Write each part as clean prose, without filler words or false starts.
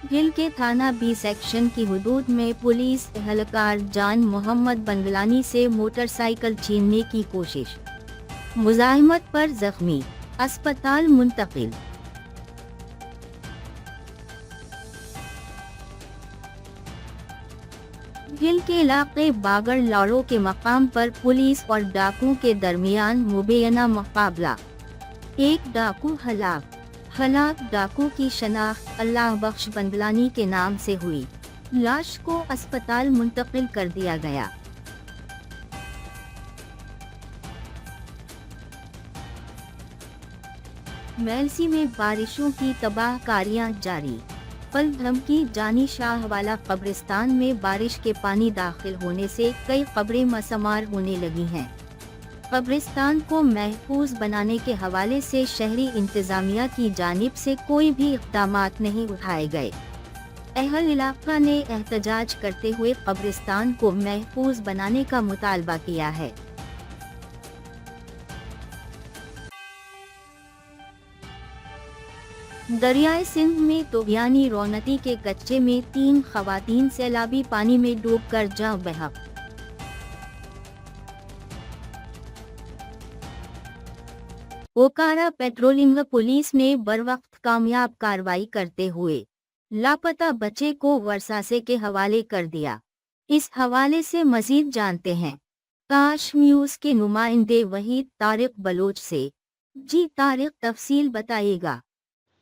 भिल के थाना B section की हुदूद में पुलिस एहलकार जान मोहम्मद बंगलानी से मोटरसाइकिल छीनने की कोशिश, मुज़ाहमत पर जख्मी, अस्पताल मुंतकिल। भिल के इलाके बागर लाड़ो के मकाम पर पुलिस और डाकुओं के दरमियान मुबैना मुकाबला, एक डाकू हलाक डाकू की शनाख्त अल्लाह बख्श बंगलानी के नाम से हुई। लाश को अस्पताल मुंतकिल कर दिया गया। मेलसी में बारिशों की तबाहकारियां जारी, पल धमकी जानी शाह वाला कब्रिस्तान में बारिश के पानी दाखिल होने से कई कब्रें मसमार होने लगी हैं। कब्रिस्तान को महफूज बनाने के हवाले से शहरी इंतजामिया की जानिब से कोई भी इक़दामात नहीं उठाए गए। अहल इलाका ने एहतजाज करते हुए कब्रिस्तान को महफूज बनाने का मुतालबा किया है। दरियाए सिंध में तोबियानी रौनती के कच्चे में 3 खवातीन सैलाबी पानी में डूबकर जाँ बहक। ओकारा पेट्रोलिंग पुलिस ने बरवक्त कामयाब कार्रवाई करते हुए लापता बच्चे को वर्सासे के हवाले कर दिया। इस हवाले से मजीद जानते हैं काश न्यूज़ के नुमाइंदे वहीद तारिक बलोच से। जी तारिक, तफसील बताइएगा।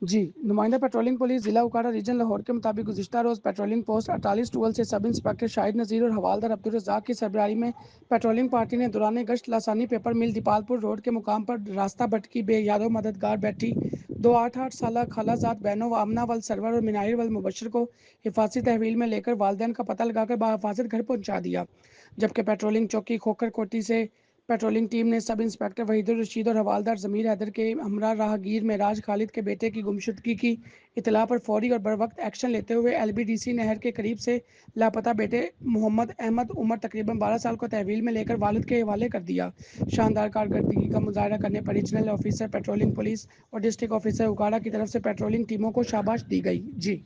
जी, नुमाइंदा पेट्रोलिंग पुलिस जिला उकाड़ा रीजन लाहौर के मुताबिक गुज़िश्ता रोज़ पेट्रोलिंग पोस्ट 48 से सब इंस्पेक्टर शाहिद नज़ीर और हवालदार अब्दुल रज़ाक की सरबराही में पेट्रोलिंग पार्टी ने दौरान गश्त लासानी पेपर मिल दीपालपुर रोड के मुकाम पर रास्ता भटकी बेयादो मददगार बैठी 2 8 साल खालाजाद बहनों व आमना वल सरवर और मिनाइर वल मुबशर को हिफाजती तहवील में लेकर वालदैन का पता लगाकर बाहिफाजत घर पहुँचा दिया। जबकि पेट्रोलिंग चौकी खोखर कोटी से पेट्रोलिंग टीम ने सब इंस्पेक्टर वहीदुर रशीद और हवालदार ज़मीर हैदर के हमरा राहगीर मेराज खालिद के बेटे की गुमशुदगी की इतला पर फौरी और बरवक्त एक्शन लेते हुए LBDC नहर के करीब से लापता बेटे मोहम्मद अहमद उम्र तकरीबन 12 साल को तहवील में लेकर वालिद के हवाले कर दिया। शानदार कारकर्दगी का मुजाहरा करने पर रीजनल ऑफिसर पेट्रोलिंग पुलिस और डिस्ट्रिक्ट ऑफिसर उकाड़ा की तरफ से पेट्रोलिंग टीमों को शाबाश दी गई। जी।